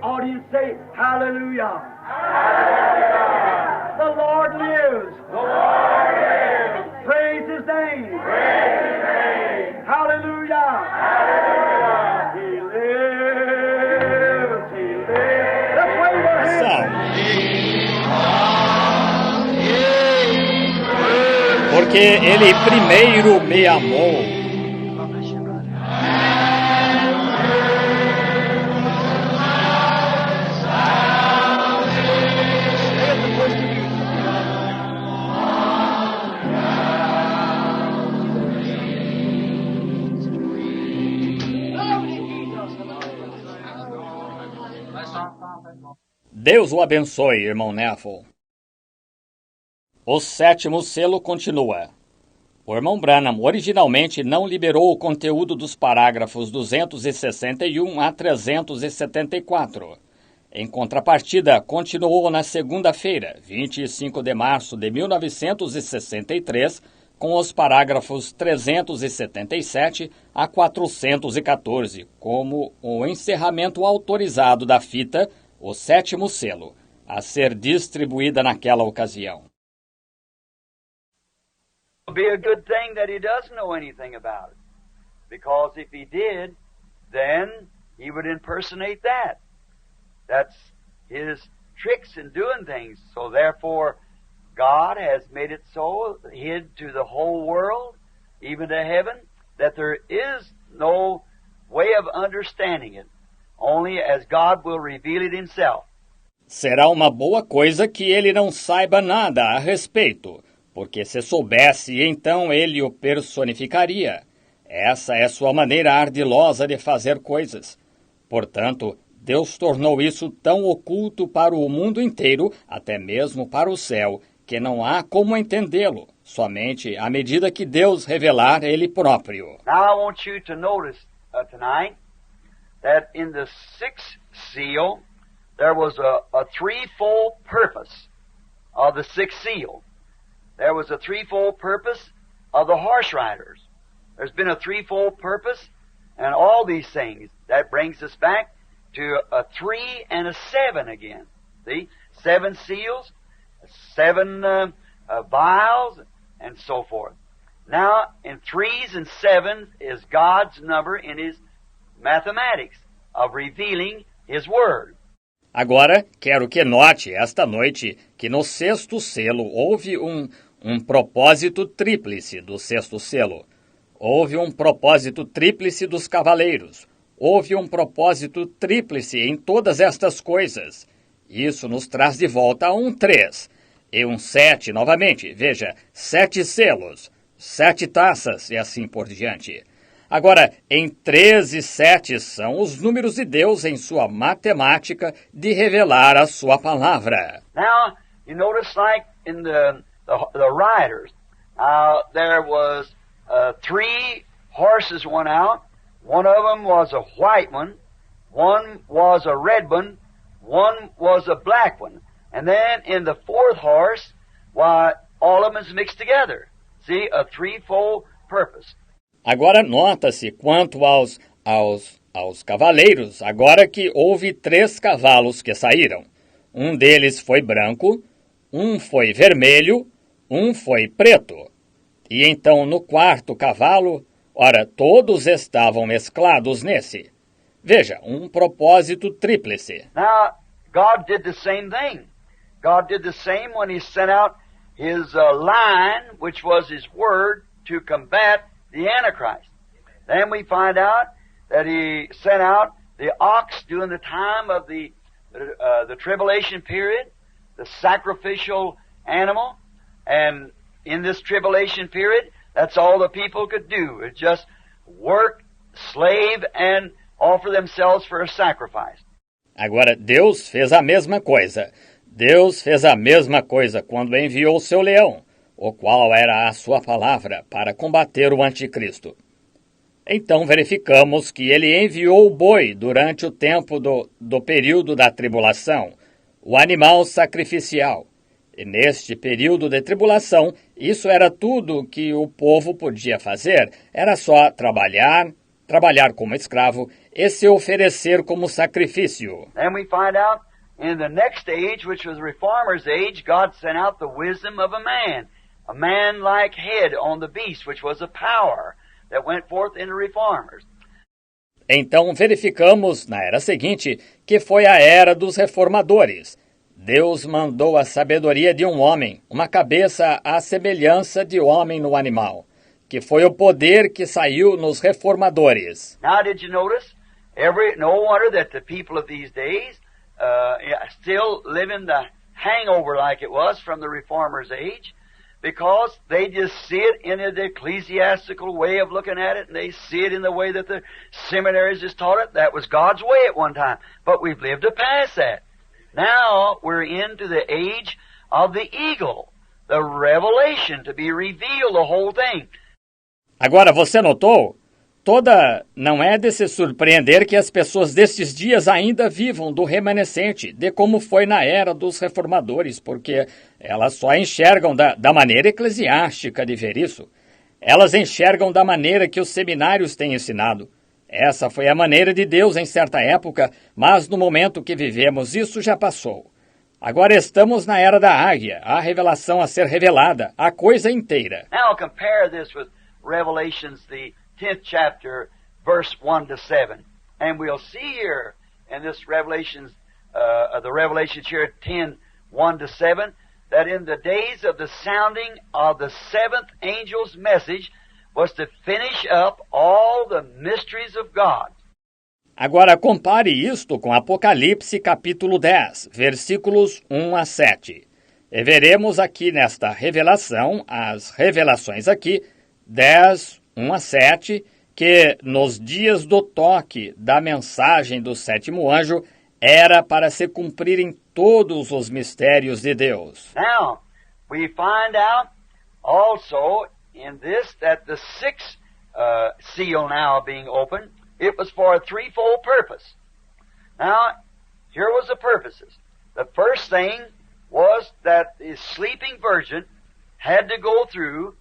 audience say, Hallelujah. Hallelujah. The Lord lives. The Lord lives. Praise His name. Praise His name. Hallelujah. Hallelujah. He lives. He lives. Let's wave our hands. Porque Ele primeiro me amou. Deus o abençoe, irmão Neville. O sétimo selo continua. O irmão Branham originalmente não liberou o conteúdo dos parágrafos 261 a 374. Em contrapartida, continuou na segunda-feira, 25 de março de 1963, com os parágrafos 377 a 414, como o encerramento autorizado da fita, o sétimo selo, a ser distribuída naquela ocasião. It'll be a good thing that he doesn't know anything about it. Because if he did, then he would impersonate that. That's his tricks in doing things. So therefore, God has made it so hid to the whole world, even to heaven, that there is no way of understanding it, only as God will reveal it himself. Será uma boa coisa que ele não saiba nada a respeito, porque se soubesse, então ele o personificaria. Essa é sua maneira ardilosa de fazer coisas. Portanto, Deus tornou isso tão oculto para o mundo inteiro, até mesmo para o céu, que não há como entendê-lo, somente à medida que Deus revelar Ele próprio. Now I want you to notice tonight that in the sixth seal there was a threefold purpose of the sixth seal. There was a threefold purpose of the horse riders. There's been a threefold purpose and all these things. That brings us back to a 3 and a 7 again. See? 7 seals, 7 vials, and so forth. Now, in 3s and 7s is God's number in His mathematics of revealing His Word. Agora, quero que note esta noite que no sexto selo houve um propósito tríplice do sexto selo. Houve um propósito tríplice dos cavaleiros. Houve um propósito tríplice em todas estas coisas. Isso nos traz de volta a um 3. E um 7 novamente. Veja, 7 selos, 7 taças e assim por diante. Agora, em 13 e 7 são os números de Deus em sua matemática de revelar a sua palavra. Now, you notice like in the riders, there was 3 horses went out. One of them was a white one was a red one was a black one. And then in the 4th horse, why, all of them is mixed together. See, a threefold purpose. Agora nota-se quanto aos cavaleiros, agora que houve 3 cavalos que saíram. Um deles foi branco, um foi vermelho, um foi preto. E então no 4º cavalo, ora, todos estavam mesclados nesse. Veja, um propósito tríplice. Now, God did the same thing. God did the same when He sent out His line, which was His Word, to combat the Antichrist. Then we find out that He sent out the ox during the time of the tribulation period, the sacrificial animal, and in this tribulation period, that's all the people could do, is just work, slave, and offer themselves for a sacrifice. Agora, Deus fez a mesma coisa. Deus fez a mesma coisa quando enviou seu leão, o qual era a sua palavra, para combater o anticristo. Então verificamos que ele enviou o boi durante o tempo do período da tribulação, o animal sacrificial. E neste período de tribulação, isso era tudo que o povo podia fazer. Era só trabalhar como escravo e se oferecer como sacrifício. Then we find out in the next age, which was the Reformer's age, God sent out the wisdom of a man-like head on the beast, which was a power that went forth in the Reformers. Então verificamos, na era seguinte, que foi a era dos reformadores. Deus mandou a sabedoria de um homem, uma cabeça à semelhança de homem no animal, que foi o poder que saiu nos reformadores. Now, did you notice? No wonder that the people of these days still live in the hangover like it was from the Reformers' age, because they just see it in the ecclesiastical way of looking at it, and they see it in the way that the seminaries just taught it. That was God's way at one time, but we've lived to pass that. Now we're into the age of the eagle, the revelation, to be revealed, the whole thing. Agora, você notou? Não é de se surpreender que as pessoas destes dias ainda vivam do remanescente, de como foi na era dos reformadores, porque elas só enxergam da maneira eclesiástica de ver isso. Elas enxergam da maneira que os seminários têm ensinado. Essa foi a maneira de Deus em certa época, mas no momento que vivemos isso já passou. Agora estamos na era da águia, a revelação a ser revelada, a coisa inteira. Now compare this with Revelations, the 10th chapter, verse 1 to 7. And we'll see here in this Revelations, the Revelations here 10, 1 to 7, that in the days of the sounding of the seventh angel's message was to finish up all the mysteries of God. Agora compare isto com Apocalipse capítulo 10, versículos 1 a 7. E veremos aqui nesta revelação, as revelações aqui, 10, 1 a 7, que nos dias do toque da mensagem do sétimo anjo era para se cumprirem todos os mistérios de Deus. Now, we find out also in this that the sixth seal now being opened, it was for a threefold purpose. Now, here was the purposes. The first thing was that the sleeping virgin had to go through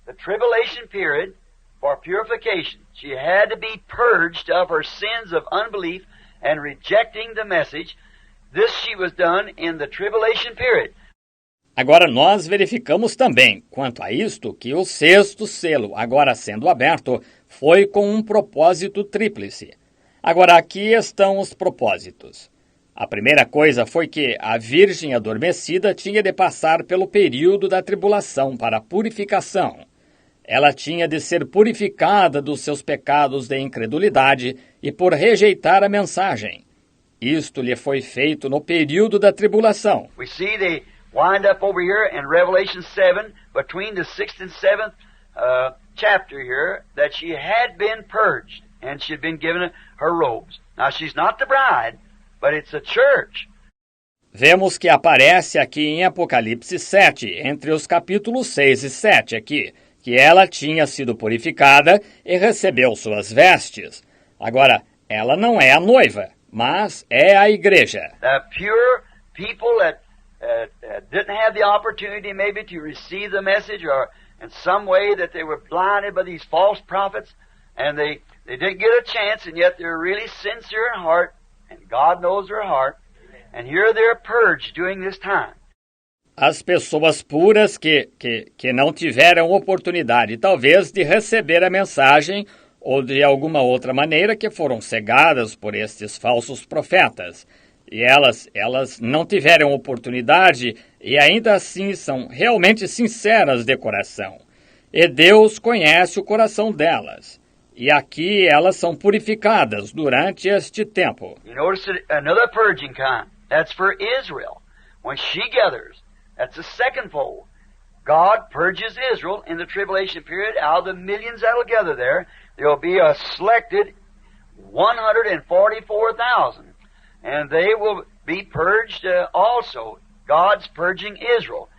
the tribulation period for purification. She had to be purged of her sins of unbelief and rejecting the message. This she was done in the tribulation period. Agora nós verificamos também, quanto a isto, que o sexto selo, agora sendo aberto, foi com um propósito tríplice. Agora aqui estão os propósitos. A primeira coisa foi que a virgem adormecida tinha de passar pelo período da tribulação para a purificação. Ela tinha de ser purificada dos seus pecados de incredulidade e por rejeitar a mensagem. Isto lhe foi feito no período da tribulação. We see they wind up over here in Revelation 7, between the 6th and 7th chapter here, that she had been purged and she had been given her robes. Now she's not the bride, but it's a church. Vemos que aparece aqui em Apocalipse 7, entre os capítulos 6 e 7 aqui, que ela tinha sido purificada e recebeu suas vestes. Agora, ela não é a noiva, mas é a igreja. The pure people that didn't have the opportunity maybe to receive the message, or in some way that they were blinded by these false prophets, and they didn't get a chance, and yet they're really sincere in heart, and God knows their heart, and here they're purged during this time. As pessoas puras que não tiveram oportunidade, talvez, de receber a mensagem ou de alguma outra maneira que foram cegadas por estes falsos profetas. E elas não tiveram oportunidade e ainda assim são realmente sinceras de coração. E Deus conhece o coração delas. E aqui elas são purificadas durante este tempo. You notice another purging kind. That's for Israel. When she gathers, that's the second fold. God purges Israel in the tribulation period. Out of the millions that will gather there, there will be a selected 144,000. And they will be purged also. God's purging Israel.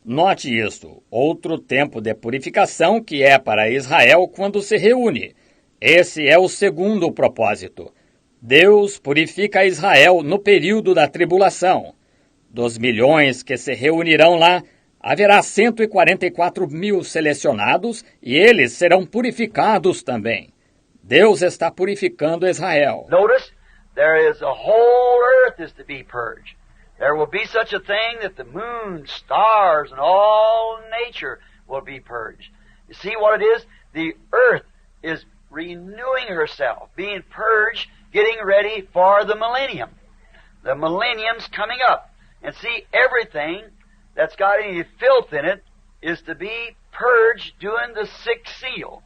Note isto, outro tempo de purificação que é para Israel quando se reúne. Esse é o segundo propósito. Deus purifica Israel no período da tribulação. Dos milhões que se reunirão lá, haverá 144 mil selecionados e eles serão purificados também. Deus está purificando Israel. Notice, there is a whole earth is to be purged. There will be such a thing that the moon, stars, and all nature will be purged. You see what it is? The earth is renewing herself, being purged, getting ready for the millennium. The millennium's coming up. And see, everything that's got any filth in it is to be purged during the sixth seal.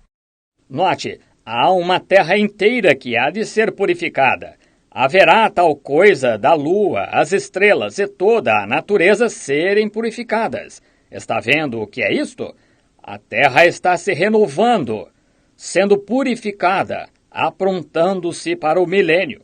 Note, há uma terra inteira que há de ser purificada. Haverá tal coisa da lua, as estrelas e toda a natureza serem purificadas. Está vendo o que é isto? A terra está se renovando, sendo purificada, aprontando-se para o milênio.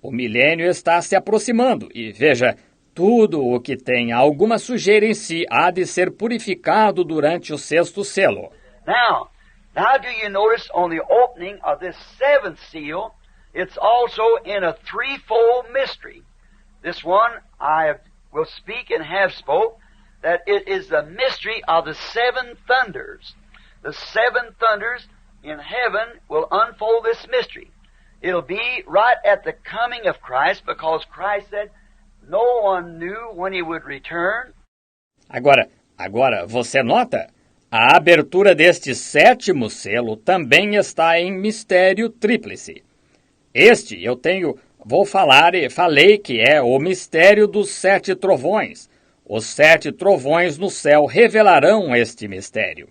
O milênio está se aproximando e, veja, tudo o que tem alguma sujeira em si há de ser purificado durante o sexto selo. Now do you notice on the opening of this seventh seal, it's also in a threefold mystery. This one I will speak and have spoke, that it is the mystery of the seven thunders. The seven thunders in heaven will unfold this mystery. It'll be right at the coming of Christ, because Christ said no one knew when he would return. Agora, você nota? A abertura deste sétimo selo também está em mistério tríplice. Este falei que é o mistério dos 7 trovões. Os 7 trovões no céu revelarão este mistério.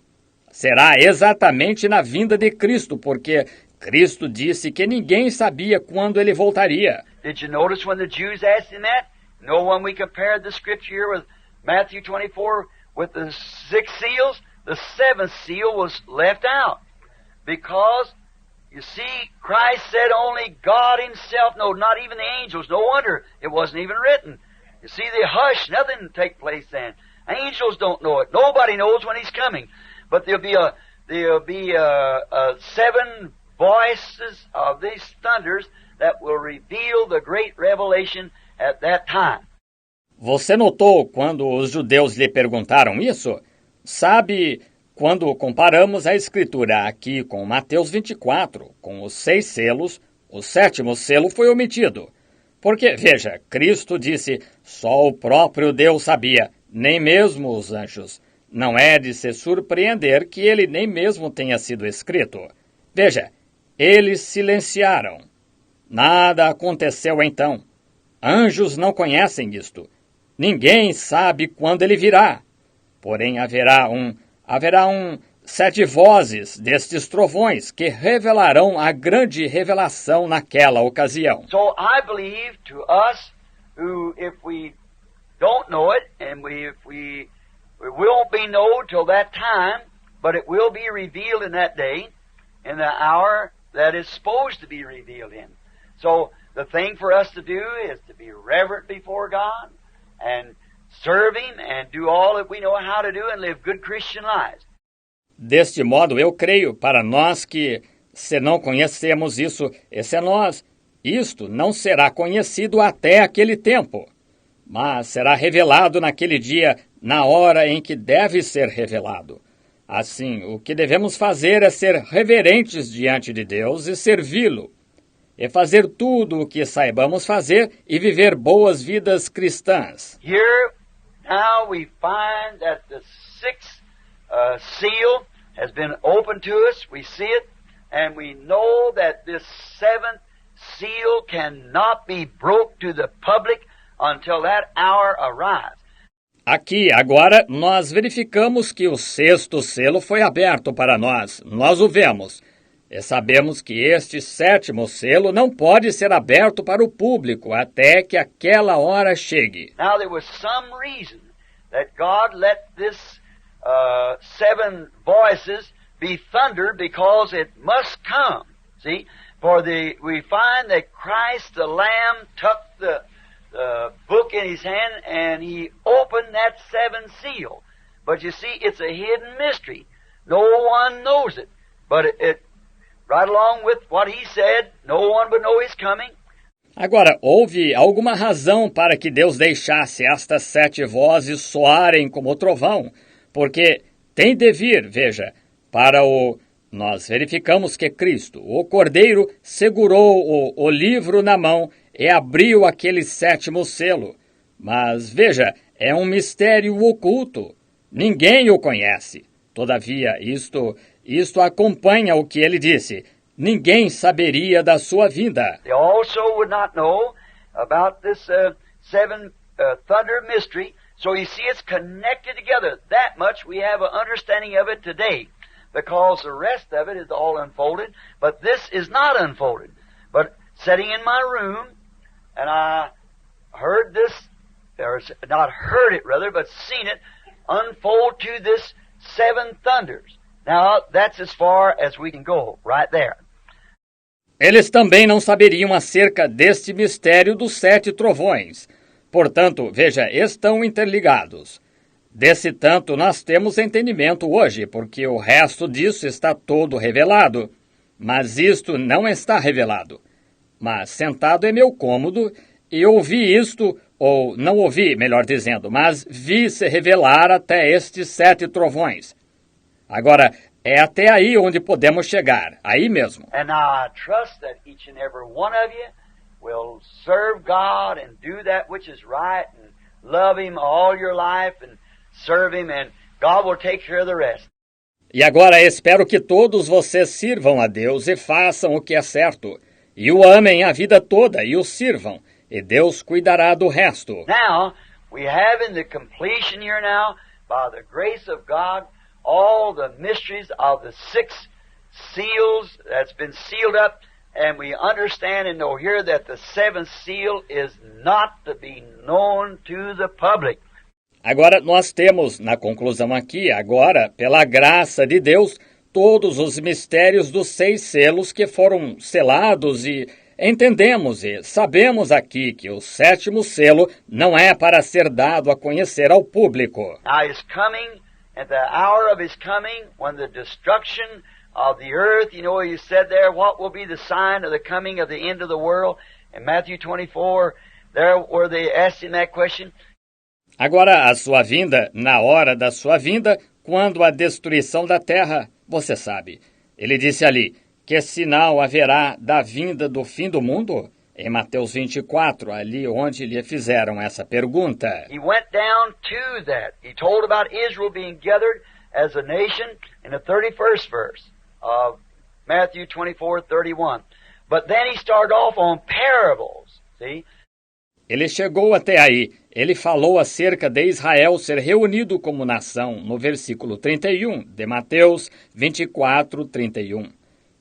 Será exatamente na vinda de Cristo, porque Cristo disse que ninguém sabia quando ele voltaria. Did you notice when the Jews asked him that? No, when we compared the scripture here with Matthew 24 with the 6 seals, the 7th seal was left out. Because, you see, Christ said only God himself knows, not even the angels. No wonder it wasn't even written. You see, they hush, nothing take place then. Angels don't know it. Nobody knows when he's coming. But there'll be 7 voices of these thunders that will reveal the great revelation at that time. Você notou quando os judeus lhe perguntaram isso? Sabe, quando comparamos a Escritura aqui com Mateus 24, com os 6 selos, o 7º selo foi omitido. Porque, veja, Cristo disse, só o próprio Deus sabia, nem mesmo os anjos. Não é de se surpreender que ele nem mesmo tenha sido escrito. Veja, eles silenciaram. Nada aconteceu então. Anjos não conhecem isto. Ninguém sabe quando ele virá. Porém, haverá 7 vozes destes trovões que revelarão a grande revelação naquela ocasião. So I believe to us who, if we don't know it, and it won't be known till that time, but it will be revealed in that day, in the hour that is supposed to be revealed in. So the thing for us to do is to be reverent before God and serve Him and do all that we know how to do and live good Christian lives. Deste modo, eu creio, para nós que, se não conhecemos isso, esse é nós. Isto não será conhecido até aquele tempo, mas será revelado naquele dia, na hora em que deve ser revelado. Assim, o que devemos fazer é ser reverentes diante de Deus e servi-lo, e fazer tudo o que saibamos fazer e viver boas vidas cristãs. Here, now we find that the 6th seal has been opened to us. We see it, and we know that this 7th seal cannot be broke to the public until that hour arrives. Aqui, agora, nós verificamos que o 6º selo foi aberto para nós. Nós o vemos. E sabemos que este 7º selo não pode ser aberto para o público até que aquela hora chegue. Now there was some reason that God let this 7 voices be thunder, because it must come. See, we find that Christ the Lamb took the book in his hand and he opened that 7th seal. But you see, it's a hidden mystery. No one knows it. But it right along with what he said, no one would know he's coming. Agora, houve alguma razão para que Deus deixasse estas 7 vozes soarem como trovão, porque tem de vir, veja, para o nós verificamos que Cristo, o Cordeiro, segurou o livro na mão e abriu aquele sétimo selo. Mas veja, é um mistério oculto. Ninguém o conhece. Todavia, isto acompanha o que ele disse. Ninguém saberia da sua vinda. They also would not know about this seven thunder mystery. So you see, it's connected together. That much we have an understanding of it today, because the rest of it is all unfolded. But this is not unfolded. But sitting in my room, and I heard this, or not heard it rather, but seen it unfold to this seven thunders. Now, that's as far as we can go, right there. Eles também não saberiam acerca deste mistério dos 7 trovões. Portanto, veja, estão interligados. Desse tanto nós temos entendimento hoje, porque o resto disso está todo revelado. Mas isto não está revelado. Mas sentado em meu cômodo, e ouvi isto, ou não ouvi, melhor dizendo, mas vi se revelar até estes 7 trovões. Agora, é até aí onde podemos chegar, aí mesmo. And now I trust that each and every one of you will serve God and do that which is right and love Him all your life and serve Him, and God will take care of the rest. E agora espero que todos vocês sirvam a Deus e façam o que é certo, e o amem a vida toda e o sirvam, e Deus cuidará do resto. Now, we have in the completion here now, by the grace of God, all the mysteries of the 6 seals that's been sealed up, and we understand and know here that the 7th seal is not to be known to the public. Agora nós temos, na conclusão aqui, agora, pela graça de Deus, todos os mistérios dos 6 selos que foram selados, e entendemos e sabemos aqui que o 7º selo não é para ser dado a conhecer ao público. Now He's coming, at the hour of His coming, when the destruction of the earth, you know, He said there, what will be the sign of the coming of the end of the world? In Matthew 24, there where they asked Him that question. Agora, a sua vinda, na hora da sua vinda, quando a destruição da terra, você sabe. Ele disse ali, que sinal haverá da vinda do fim do mundo? Em Mateus 24, ali onde lhe fizeram essa pergunta. He went down to that. He told about Israel being gathered as a nation in the 31st verse of Matthew 24:31. But then he started off on parables, see? Ele chegou até aí. Ele falou acerca de Israel ser reunido como nação, no versículo 31 de Mateus 24:31.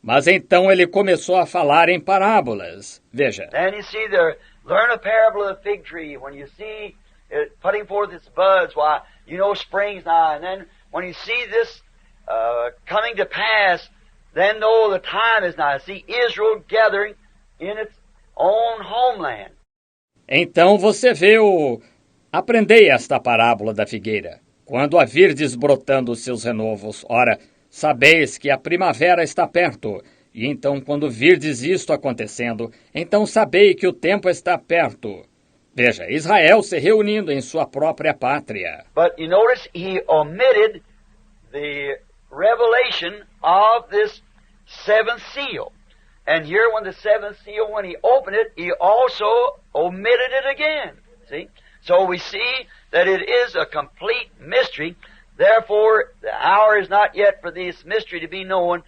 Mas então ele começou a falar em parábolas. Veja. Then you see there, learn a parable of the fig tree. When you see it putting forth its buds, why, you know spring's nigh. And then when you see this coming to pass, then know the time is nigh. See Israel gathering in its own homeland. Então você vê Aprendei esta parábola da figueira. Quando a virdes brotando os seus renovos, ora, sabeis que a primavera está perto. E então, quando virdes isto acontecendo, então sabei que o tempo está perto. Veja, Israel se reunindo em sua própria pátria. But you notice he omitted the revelation of this 7th seal. And here when the 7th seal, when he opened it, he also omitted it again. See? So we see that it is a complete mystery. Therefore, the hour is not yet for this mystery to be known.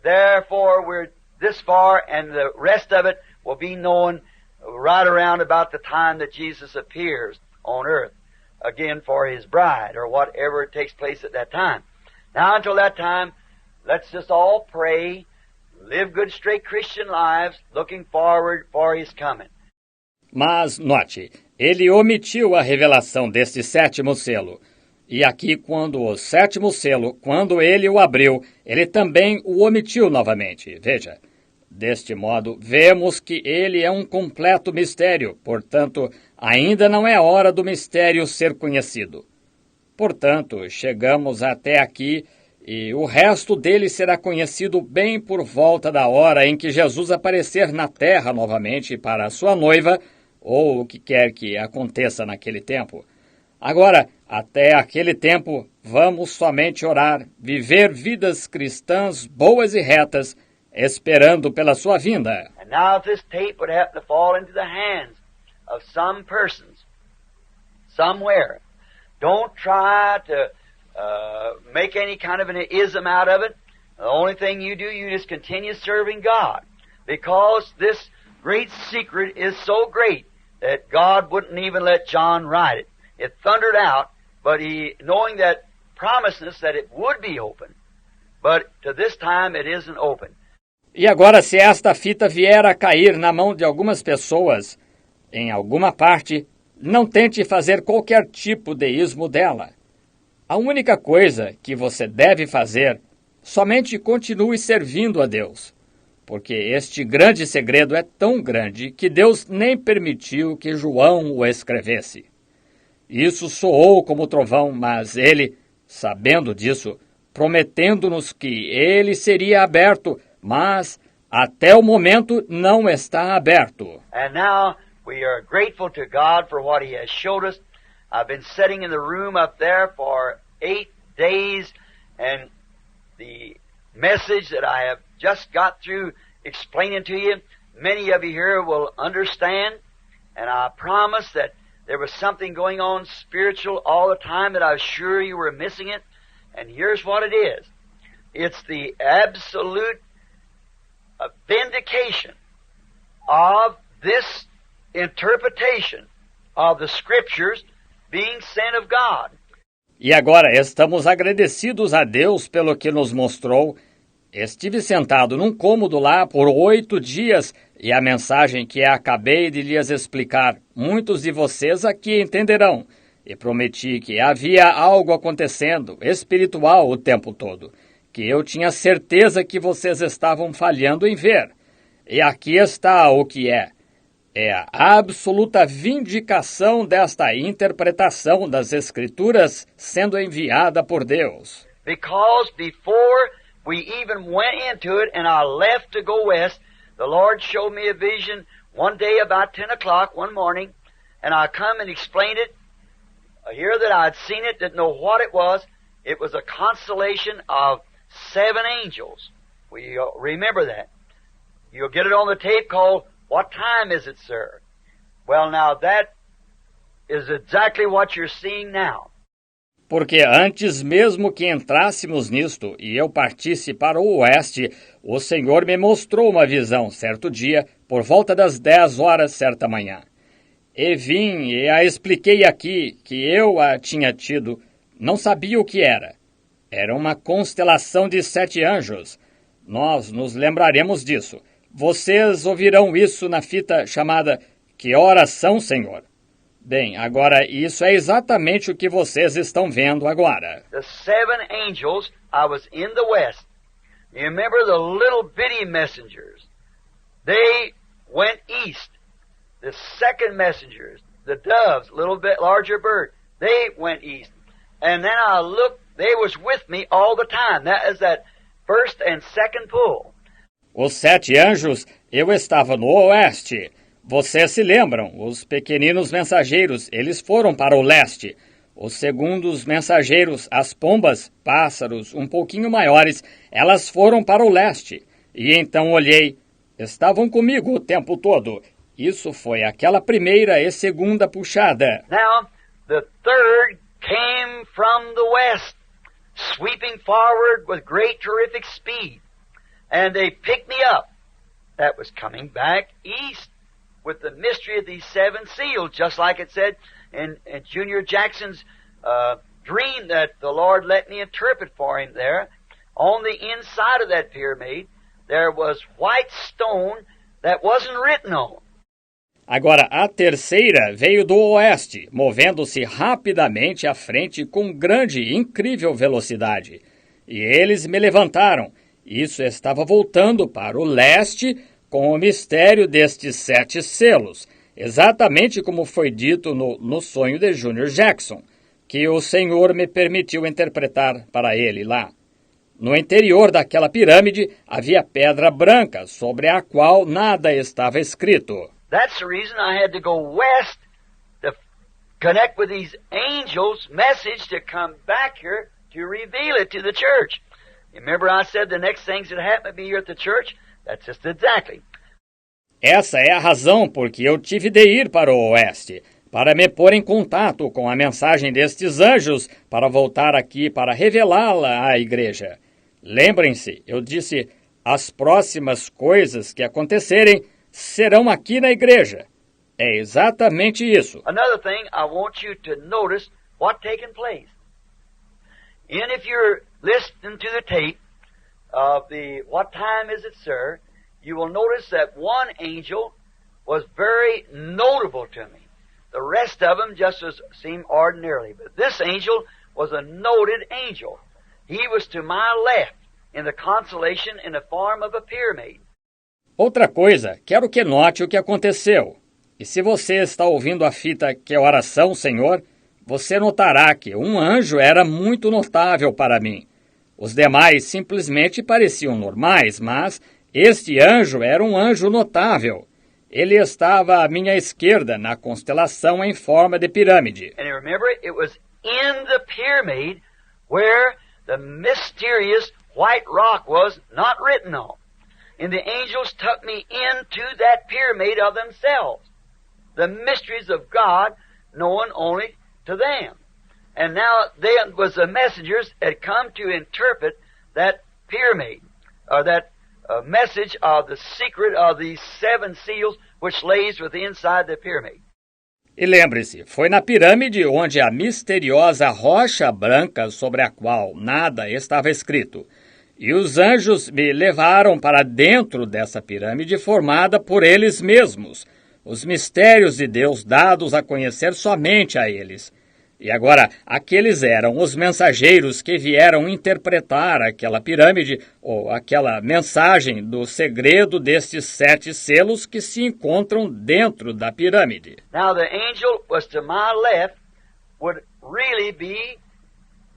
Therefore, we're this far, and the rest of it will be known right around about the time that Jesus appears on earth again for His bride, or whatever takes place at that time. Now, until that time, let's just all pray, live good, straight Christian lives, looking forward for His coming. Mas, note, ele omitiu a revelação deste 7º selo. E aqui, quando o 7º selo, quando ele o abriu, ele também o omitiu novamente. Veja, deste modo, vemos que ele é um completo mistério, portanto, ainda não é hora do mistério ser conhecido. Portanto, chegamos até aqui e o resto dele será conhecido bem por volta da hora em que Jesus aparecer na terra novamente para a sua noiva, ou o que quer que aconteça naquele tempo. Agora, até aquele tempo, vamos somente orar, viver vidas cristãs boas e retas, esperando pela sua vinda. And now if this tape would happen to fall into the hands of some persons, somewhere, don't try to make any kind of an ism out of it. The only thing you do, you just continue serving God. Because this great secret is so great that God wouldn't even let John write it. It thundered out, but he, knowing that promised us that it would be open, but to this time it isn't open. E agora, se esta fita vier a cair na mão de algumas pessoas, em alguma parte, não tente fazer qualquer tipo de ismo dela. A única coisa que você deve fazer, somente continue servindo a Deus, porque este grande segredo é tão grande que Deus nem permitiu que João o escrevesse. Isso soou como trovão, mas ele, sabendo disso, prometendo-nos que ele seria aberto, mas até o momento não está aberto. And now we are grateful to God for what He has showed us. I've been sitting in the room up there for 8 days, and the message that I have just got through explaining to you, many of you here will understand, and I promise that there was something going on spiritual all the time that I was sure you were missing it, and here's what it is. It's the absolute vindication of this interpretation of the Scriptures being sent of God. E agora estamos agradecidos a Deus pelo que nos mostrou. Estive sentado num cômodo lá por 8 dias e a mensagem que acabei de lhes explicar, muitos de vocês aqui entenderão. E prometi que havia algo acontecendo, espiritual o tempo todo, que eu tinha certeza que vocês estavam falhando em ver. E aqui está o que é. É a absoluta vindicação desta interpretação das Escrituras sendo enviada por Deus. Because before we even went into it and I left to go west, the Lord showed me a vision one day about 10 o'clock one morning, and I come and explained it. Here that I'd seen it, didn't know what it was. It was a constellation of 7 angels. We remember that. You'll get it on the tape called What Time Is It, Sir? Well, now that is exactly what you're seeing now. Porque antes mesmo que entrássemos nisto e eu partisse para o oeste, o Senhor me mostrou uma visão certo dia, por volta das 10 horas certa manhã. E vim e a expliquei aqui, que eu a tinha tido, não sabia o que era. Era uma constelação de 7 anjos. Nós nos lembraremos disso. Vocês ouvirão isso na fita chamada Que Horas São, Senhor? Bem, agora isso é exatamente o que vocês estão vendo agora. The 7 angels, I was in the west. You remember the little bitty messengers? They went east. The second messengers, the doves, a little bit larger bird, they went east. And then I looked, they was with me all the time. That is that first and second pull. Os 7 anjos, eu estava no oeste. Vocês se lembram, os pequeninos mensageiros, eles foram para o leste. Os segundos mensageiros, as pombas, pássaros um pouquinho maiores, elas foram para o leste. E então olhei, estavam comigo o tempo todo. Isso foi aquela primeira e segunda puxada. Now, the third came from the west, sweeping forward with great terrific speed. And they picked me up. That was coming back east with the mystery of these 7 seals, just like it said in Junior Jackson's dream that the Lord let me interpret for him there. On the inside of that pyramid, there was white stone that wasn't written on. Agora, a terceira veio do oeste, movendo-se rapidamente à frente com grande e incrível velocidade. E eles me levantaram. Isso estava voltando para o leste com o mistério destes 7 selos, exatamente como foi dito no sonho de Junior Jackson, que o Senhor me permitiu interpretar para ele lá. No interior daquela pirâmide havia pedra branca, sobre a qual nada estava escrito. That's the reason I had to go west to connect with these angels' message to come back here to reveal it to the church. Remember I said the next things that happen to be here at the church? That's just exactly. Essa é a razão por que eu tive de ir para o oeste, para me pôr em contato com a mensagem destes anjos, para voltar aqui para revelá-la à igreja. Lembrem-se, eu disse, as próximas coisas que acontecerem serão aqui na igreja. É exatamente isso. Another thing, I want you to notice what taken place. And if you're listening to the tape of the what time is it, sir, you will notice that one angel was very notable to me. The rest of them just seem ordinarily. But this angel was a noted angel. He was to my left in the constellation in the form of a pyramid. Outra coisa, quero que note o que aconteceu. E se você está ouvindo a fita Que Oração, Senhor, você notará que um anjo era muito notável para mim. Os demais simplesmente pareciam normais, mas este anjo era um anjo notável. Ele estava à minha esquerda na constelação em forma de pirâmide. And remember, it was in the pyramid where the mysterious white rock was not written on. And the angels took me into that pyramid of themselves. The mysteries of God known only to them. And now there was the messengers had come to interpret that pyramid, or that message of the secret of these 7 seals which lays within inside the pyramid. E lembre-se, foi na pirâmide onde a misteriosa rocha branca sobre a qual nada estava escrito. E os anjos me levaram para dentro dessa pirâmide formada por eles mesmos, os mistérios de Deus dados a conhecer somente a eles. E agora, aqueles eram os mensageiros que vieram interpretar aquela pirâmide, ou aquela mensagem do segredo destes 7 selos que se encontram dentro da pirâmide. Now the angel was to my left would really be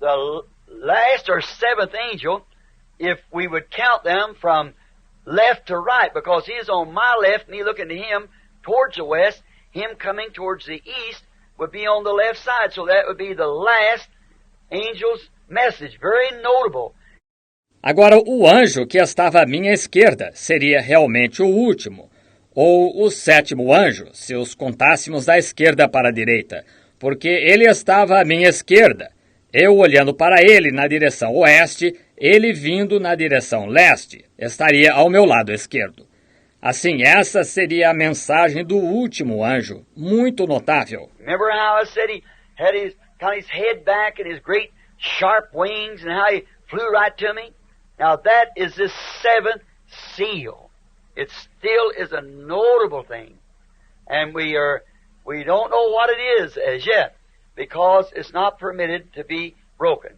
the last or 7th angel if we would count them from left to right, because he is on my left, me looking to him towards the west, him coming towards the east would be on the left side, so that would be the last angel's message, very notable. Agora, o anjo que estava à minha esquerda seria realmente o último, ou o 7º anjo, se os contássemos da esquerda para a direita, porque ele estava à minha esquerda, eu olhando para ele na direção oeste, ele vindo na direção leste, estaria ao meu lado esquerdo. Assim, essa seria a mensagem do último anjo, muito notável. Remember how I said he had his head back and his great sharp wings and how he flew right to me? Now that is the 7th seal. It still is a notable thing. And we don't know what it is as yet, because it's not permitted to be broken.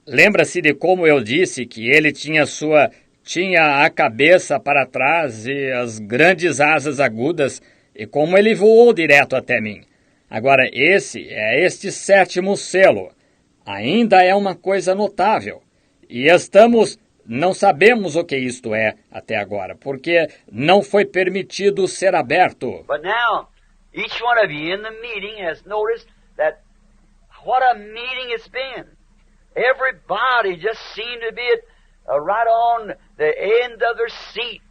Lembra-se de como eu disse que ele tinha a cabeça para trás e as grandes asas agudas, e como ele voou direto até mim. Agora, este 7º selo. Ainda é uma coisa notável. E não sabemos o que isto é até agora, porque não foi permitido ser aberto. But now, each one of you in the meeting has noticed that what a meeting it's been. Everybody just seemed to be right on the end of their seat.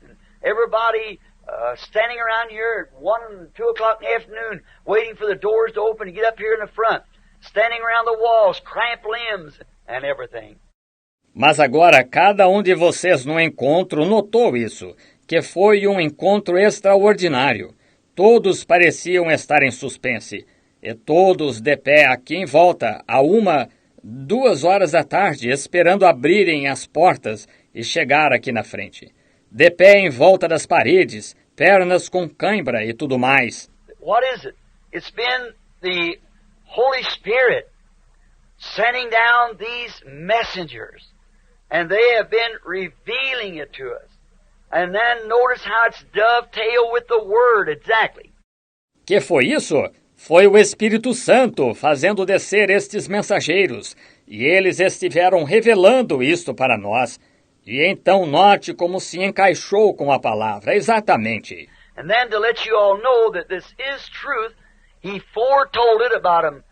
Everybody standing around here at 1 and 2 o'clock in the afternoon, waiting for the doors to open to get up here in the front, standing around the walls, cramped limbs and everything. Mas agora cada um de vocês no encontro notou isso, que foi um encontro extraordinário. Todos pareciam estar em suspense, e todos de pé aqui em volta, a 1, 2 horas da tarde, esperando abrirem as portas e chegar aqui na frente. De pé em volta das paredes, pernas com cãibra e tudo mais. What is it? It's been the Holy Spirit sending down these messengers, and they have been revealing it to us. And then notice how it's dovetailed with the Word exactly. Que foi isso? Foi o Espírito Santo fazendo descer estes mensageiros, e eles estiveram revelando isto para nós. E então note como se encaixou com a palavra, exatamente. And then to let you all know that this is truth, he foretold it about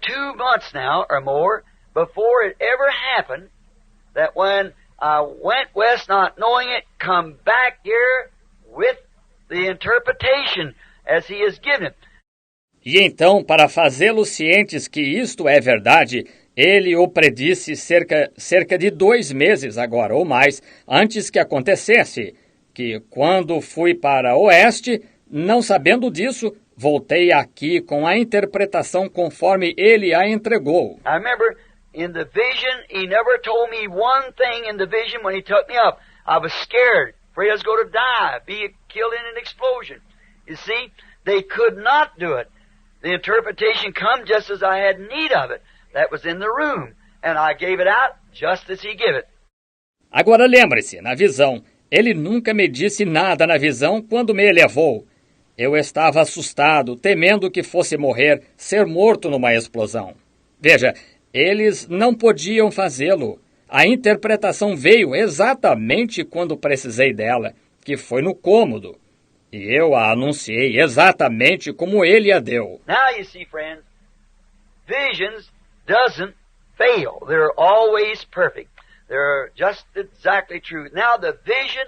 2 months now or more before it ever happened, that when I went west not knowing it, come back here with the interpretation as he has given it. E então, para fazê-los cientes que isto é verdade, ele o predisse cerca de 2 meses agora, ou mais, antes que acontecesse, que quando fui para oeste, não sabendo disso, voltei aqui com a interpretação conforme ele a entregou. I remember in the vision, he never told me one thing in the vision when he took me up. I was scared, afraid I was going to die, be killed in an explosion. You see, they could not do it. The interpretation come just as I had need of it. That was in the room, and I gave it out just as he gave it. Agora lembre-se, na visão, ele nunca me disse nada na visão quando me elevou. Eu estava assustado, temendo que fosse morrer, ser morto numa explosão. Veja, eles não podiam fazê-lo. A interpretação veio exatamente quando precisei dela, que foi no cômodo. E eu a anunciei exatamente como ele a deu. Now you see, friends, visions doesn't fail. They're always perfect. They're just exactly true. Now the vision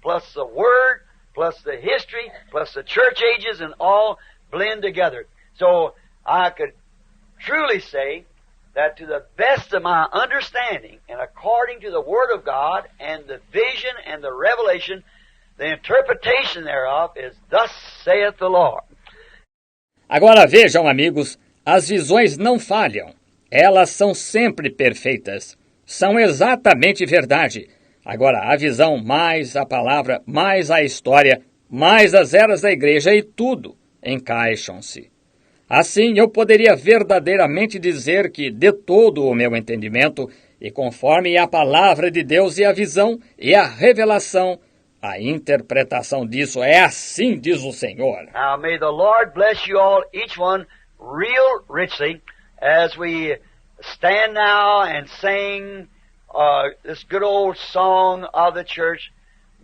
plus the word plus the history plus the church ages and all blend together. So I could truly say that to the best of my understanding and according to the Word of God and the vision and the revelation, the interpretation thereof is thus saith the Lord. Agora vejam, amigos, as visões não falham. Elas são sempre perfeitas. São exatamente verdade. Agora, a visão mais a palavra, mais a história, mais as eras da igreja e tudo encaixam-se. Assim, eu poderia verdadeiramente dizer que, de todo o meu entendimento, e conforme a palavra de Deus e a visão e a revelação, a interpretação disso é assim, diz o Senhor. Now may the Lord bless you all, each one, real richly, as we stand now and sing this good old song of the church.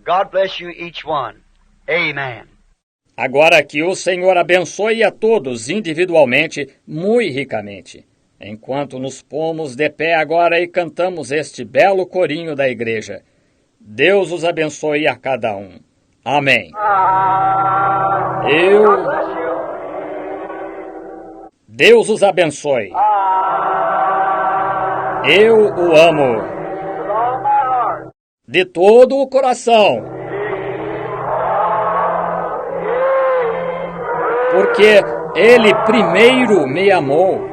God bless you, each one. Amen. Agora que o Senhor abençoe a todos individualmente, muito ricamente, enquanto nos pomos de pé agora e cantamos este belo corinho da igreja. Deus os abençoe a cada um. Amém. Deus os abençoe. Eu o amo. De todo o coração. Porque Ele primeiro me amou.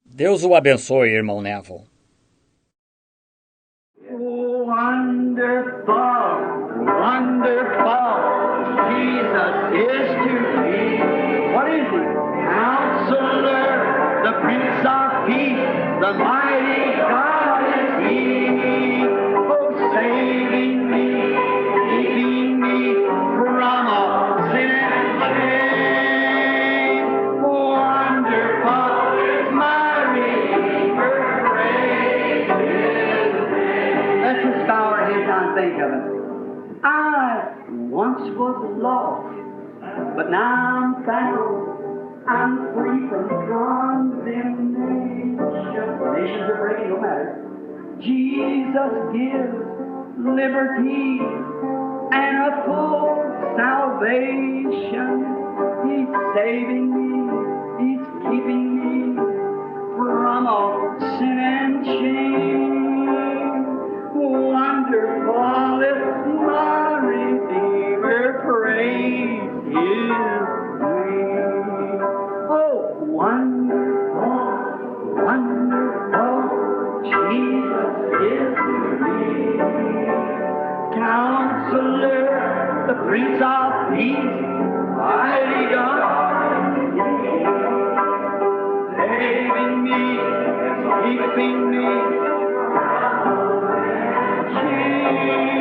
Deus o abençoe, irmão Neville. Wonderful, wonderful, Jesus is to me. What is he? Counselor, the Prince of Peace, the mighty God is he. Oh, saving me, keeping me from all sin and shame. Wonderful, my Redeemer, praise his name. Let's just bow our heads and think of it. I once was lost, but now I'm found. I'm free from condemnation. Nations are breaking, no matter. Jesus gives liberty and a full salvation. He's saving me, He's keeping me from all sin and shame. Wonderful is my Redeemer, praise His name. Oh, wonderful, wonderful, Jesus is to me. Counselor, the Prince of Peace, mighty God, saving me, keeping me. Jesus.